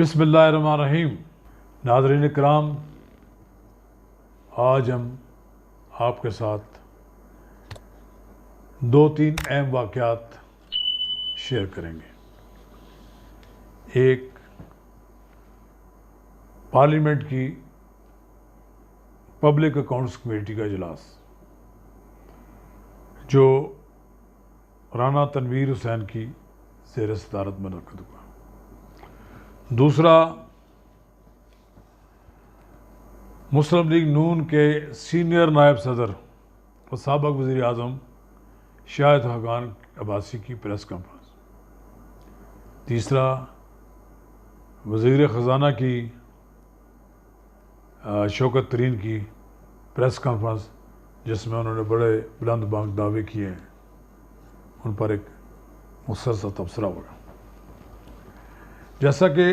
بسم اللہ الرحمن الرحیم۔ ناظرین اکرام، آج ہم آپ کے ساتھ دو تین اہم واقعات شیئر کریں گے۔ ایک پارلیمنٹ کی پبلک اکاؤنٹس کمیٹی کا اجلاس جو رانا تنویر حسین کی زیر صدارت منعقد ہوا۔ دوسرا، مسلم لیگ نون کے سینئر نائب صدر اور سابق وزیر اعظم شاہد حقان عباسی کی پریس کانفرنس۔ تیسرا، وزیر خزانہ کی شوکت ترین کی پریس کانفرنس، جس میں انہوں نے بڑے بلند بانگ دعوے کیے ہیں، ان پر ایک مختصر تبصرہ ہوگا۔ جیسا کہ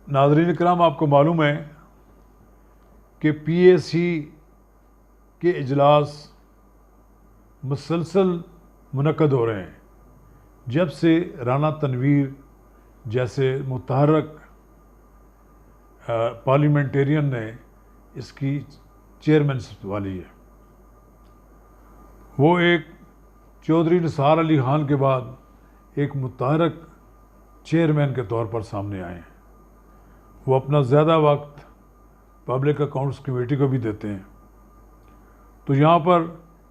ناظرین کرام آپ کو معلوم ہے کہ پی اے سی کے اجلاس مسلسل منعقد ہو رہے ہیں جب سے رانا تنویر جیسے متحرک پارلیمنٹیرین نے اس کی چیئرمین سنبھالی ہے۔ وہ ایک چودھری نثار علی خان کے بعد ایک متحرک چیئرمین کے طور پر سامنے آئے ہیں۔ وہ اپنا زیادہ وقت پبلک اکاؤنٹس کمیٹی کو بھی دیتے ہیں۔ تو یہاں پر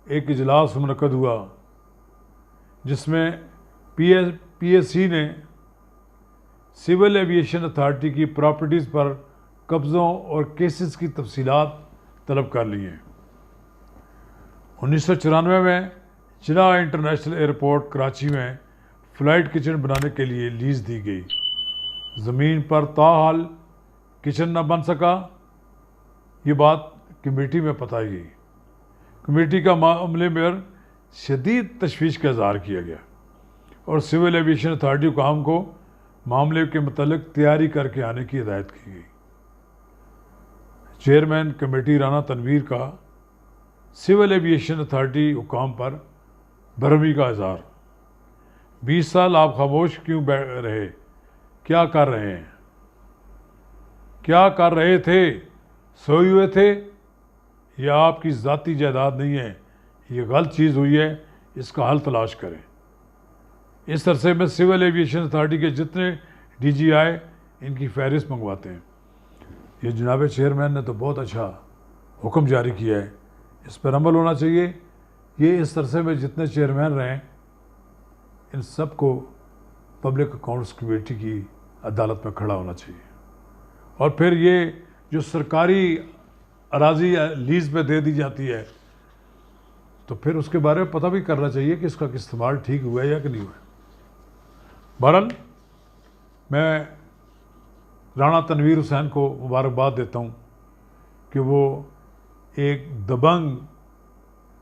ایک اجلاس منعقد ہوا جس میں پی اے سی نے سول ایویشن اتھارٹی کی پراپرٹیز پر قبضوں اور کیسز کی تفصیلات طلب کر لی ہیں۔ 1994 میں جناح انٹرنیشنل ایئرپورٹ کراچی میں فلائٹ کچن بنانے کے لیے لیز دی گئی۔ زمین پر تاحال کچن نہ بن سکا، یہ بات کمیٹی میں بتائی گئی۔ کمیٹی کا معاملے میں شدید تشویش کا اظہار کیا گیا اور سول ایویشن اتھارٹی حکام کو معاملے کے متعلق تیاری کر کے آنے کی ہدایت کی گئی۔ چیئرمین کمیٹی رانا تنویر کا سول ایویشن اتھارٹی حکام پر برہمی کا اظہار۔ 20 سال آپ خاموش کیوں رہے؟ کیا کر رہے ہیں؟ کیا کر رہے تھے؟ سوئے ہوئے تھے؟ یہ آپ کی ذاتی جائیداد نہیں ہے، یہ غلط چیز ہوئی ہے، اس کا حل تلاش کریں۔ اس عرصے میں سول ایویشن اتھارٹی کے جتنے ڈی جی آئے ان کی فہرست منگواتے ہیں۔ یہ جناب چیئرمین نے تو بہت اچھا حکم جاری کیا ہے، اس پر عمل ہونا چاہیے۔ یہ اس عرصے میں جتنے چیئرمین رہے ان سب کو پبلک اکاؤنٹس کمیٹی کی عدالت میں کھڑا ہونا چاہیے۔ اور پھر یہ جو سرکاری اراضی لیز پہ دے دی جاتی ہے تو پھر اس کے بارے میں پتہ بھی کرنا چاہیے کہ اس کا استعمال ٹھیک ہوا ہے یا کہ نہیں ہوا ہے۔ بہرحال میں رانا تنویر حسین کو مبارکباد دیتا ہوں کہ وہ ایک دبنگ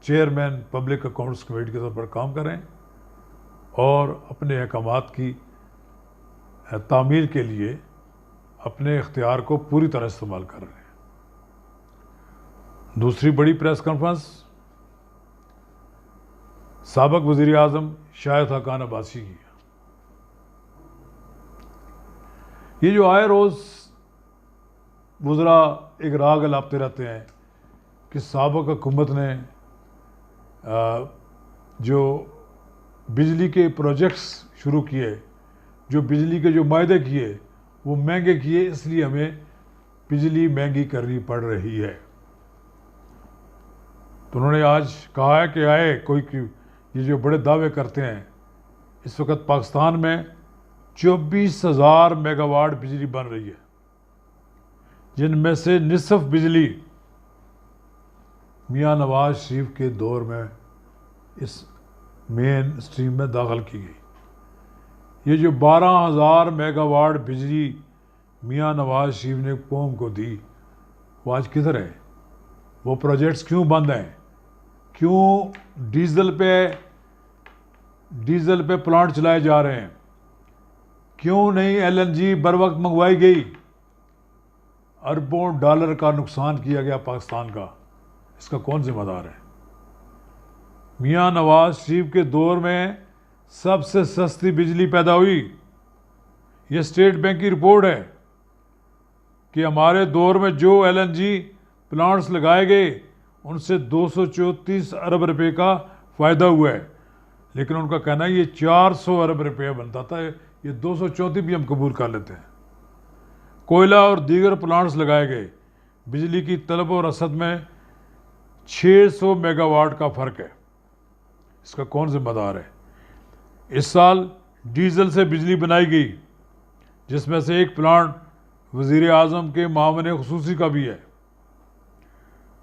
چیئرمین پبلک اکاؤنٹس کمیٹی کے طور پر کام کریں اور اپنے احکامات کی تعمیل کے لیے اپنے اختیار کو پوری طرح استعمال کر رہے ہیں۔ دوسری بڑی پریس کانفرنس سابق وزیر اعظم شاہد حقان عباسی کی۔ یہ جو آئے روز وزراء ایک راگ الاپتے رہتے ہیں کہ سابق حکومت نے جو بجلی کے پروجیکٹس شروع کیے، جو بجلی کے جو معاہدے کیے وہ مہنگے کیے، اس لیے ہمیں بجلی مہنگی کرنی پڑ رہی ہے۔ تو انہوں نے آج کہا ہے کہ یہ جو بڑے دعوے کرتے ہیں، اس وقت پاکستان میں 24,000 میگا واٹ بجلی بن رہی ہے، جن میں سے نصف بجلی میاں نواز شریف کے دور میں اس مین اسٹریم میں داخل کی گئی۔ یہ جو 12,000 میگا واٹ بجلی میاں نواز شریف نے قوم کو دی، وہ آج کدھر ہے؟ وہ پروجیکٹس کیوں بند ہیں؟ کیوں ڈیزل پہ پلانٹ چلائے جا رہے ہیں؟ کیوں نہیں ایل این جی بر وقت منگوائی گئی؟ اربوں ڈالر کا نقصان کیا گیا پاکستان کا، اس کا کون ذمہ دار ہے؟ میاں نواز شریف کے دور میں سب سے سستی بجلی پیدا ہوئی، یہ اسٹیٹ بینک کی رپورٹ ہے۔ کہ ہمارے دور میں جو LNG پلانٹس لگائے گئے ان سے 234 ارب روپے کا فائدہ ہوا ہے، لیکن ان کا کہنا ہے یہ 400 ارب روپے بنتا تھا، یہ 234 بھی ہم قبول کر لیتے ہیں۔ کوئلہ اور دیگر پلانٹس لگائے گئے، بجلی کی طلب اور رسد میں 600 میگا واٹ کا فرق ہے، اس کا کون ذمہ دار ہے؟ اس سال ڈیزل سے بجلی بنائی گئی، جس میں سے ایک پلانٹ وزیر اعظم کے معاون خصوصی کا بھی ہے۔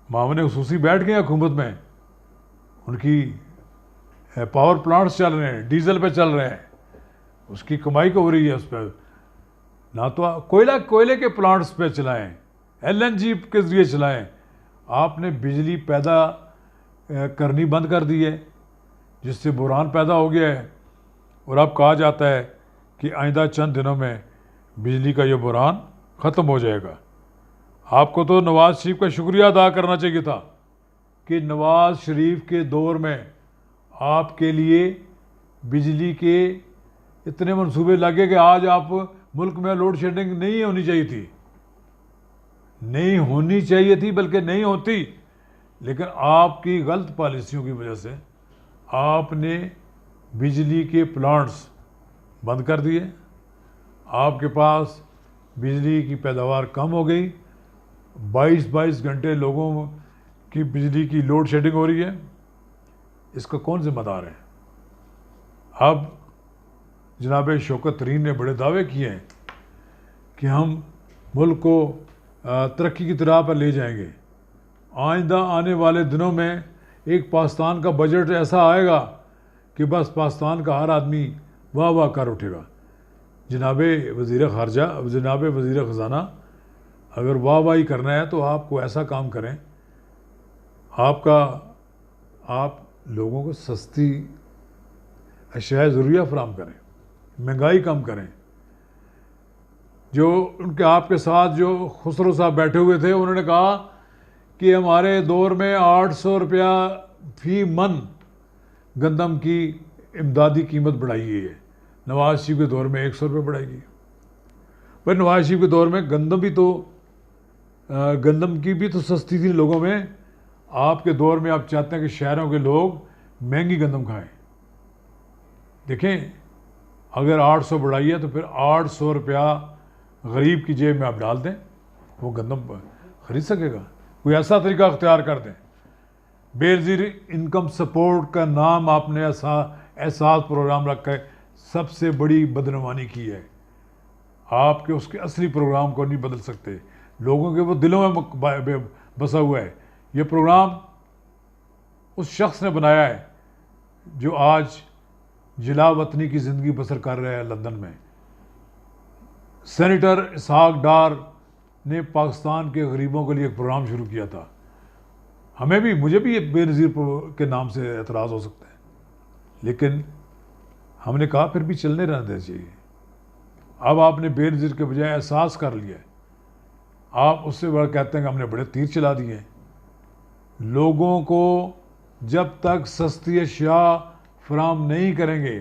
معاون خصوصی بیٹھ گئے حکومت میں، ان کی پاور پلانٹس چل رہے ہیں، ڈیزل پہ چل رہے ہیں، اس کی کمائی کو ہو رہی ہے اس پہ۔ نہ تو کوئلے کے پلانٹس پہ چلائیں، LNG کے ذریعے چلائیں، آپ نے بجلی پیدا کرنی بند کر دی ہے، جس سے بحران پیدا ہو گیا ہے، اور اب کہا جاتا ہے کہ آئندہ چند دنوں میں بجلی کا یہ بحران ختم ہو جائے گا۔ آپ کو تو نواز شریف کا شکریہ ادا کرنا چاہیے تھا کہ نواز شریف کے دور میں آپ کے لیے بجلی کے اتنے منصوبے لگے کہ آج آپ ملک میں لوڈ شیڈنگ نہیں ہونی چاہیے تھی بلکہ نہیں ہوتی، لیکن آپ کی غلط پالیسیوں کی وجہ سے آپ نے بجلی کے پلانٹس بند کر دیے، آپ کے پاس بجلی کی پیداوار کم ہو گئی، 22 گھنٹے لوگوں کی بجلی کی لوڈ شیڈنگ ہو رہی ہے۔ اس کا کون ذمہ دار ہے؟ اب جناب شوکت ترین نے بڑے دعوے کیے ہیں کہ ہم ملک کو ترقی کی طرح پر لے جائیں گے، آئندہ آنے والے دنوں میں ایک پاکستان کا بجٹ ایسا آئے گا کہ بس پاکستان کا ہر آدمی واہ واہ کر اٹھے گا۔ جناب وزیر خارجہ، جناب وزیر خزانہ، اگر واہ واہی کرنا ہے تو آپ کو ایسا کام کریں، آپ لوگوں کو سستی اشیاء ضروریہ فراہم کریں، مہنگائی کم کریں۔ جو ان کے آپ کے ساتھ جو خسرو صاحب بیٹھے ہوئے تھے، انہوں نے کہا کہ ہمارے دور میں 800 روپیہ فی من گندم کی امدادی قیمت بڑھائی گئی ہے، نواز شریف کے دور میں 100 روپے بڑھائی گئی۔ پر نواز شریف کے دور میں گندم کی بھی تو سستی تھی لوگوں میں، آپ کے دور میں آپ چاہتے ہیں کہ شہروں کے لوگ مہنگی گندم کھائیں۔ دیکھیں، اگر 800 بڑھائی ہے تو پھر 800 روپیہ غریب کی جیب میں آپ ڈال دیں، وہ گندم خرید سکے گا۔ کوئی ایسا طریقہ اختیار کر دیں۔ بے نظیر انکم سپورٹ کا نام آپ نے احساس پروگرام رکھا ہے، سب سے بڑی بدعنوانی کی ہے۔ آپ کے اس کے اصلی پروگرام کو نہیں بدل سکتے، لوگوں کے وہ دلوں میں بسا ہوا ہے۔ یہ پروگرام اس شخص نے بنایا ہے جو آج جلا وطنی کی زندگی بسر کر رہے ہیں لندن میں۔ سینیٹر اسحاق ڈار نے پاکستان کے غریبوں کے لیے ایک پروگرام شروع کیا تھا۔ مجھے بھی بے نظیر کے نام سے اعتراض ہو سکتا ہے، لیکن ہم نے کہا پھر بھی چلنے رہنا دینا چاہیے۔ اب آپ نے بے نظیر کے بجائے احساس کر لیا ہے، آپ اس سے بڑا کہتے ہیں کہ ہم نے بڑے تیر چلا دیے ہیں۔ لوگوں کو جب تک سستی اشیاء فراہم نہیں کریں گے،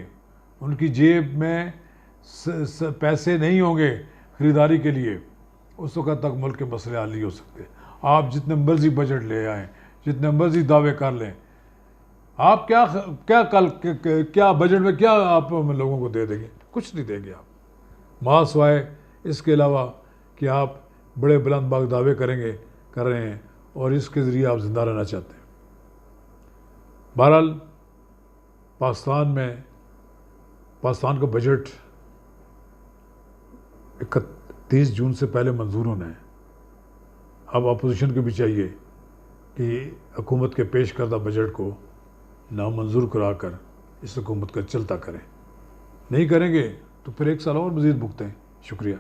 ان کی جیب میں پیسے نہیں ہوں گے خریداری کے لیے، اس وقت تک ملک کے مسئلے حل نہیں ہو سکتے۔ آپ جتنے مرضی بجٹ لے آئیں، جتنے مرضی دعوے کر لیں، آپ کیا بجٹ میں کیا آپ لوگوں کو دے دیں گے؟ کچھ نہیں دیں گے آپ، سوائے اس کے علاوہ کہ آپ بڑے بلند باغ دعوے کر رہے ہیں اور اس کے ذریعے آپ زندہ رہنا چاہتے ہیں۔ بہرحال پاکستان کا بجٹ 31 جون سے پہلے منظور ہونا ہے۔ اب اپوزیشن کو بھی چاہیے کہ حکومت کے پیش کردہ بجٹ کو نامنظور کرا کر اس حکومت کا چلتا کریں، نہیں کریں گے تو پھر 1 سال اور مزید بھگتیں۔ شکریہ۔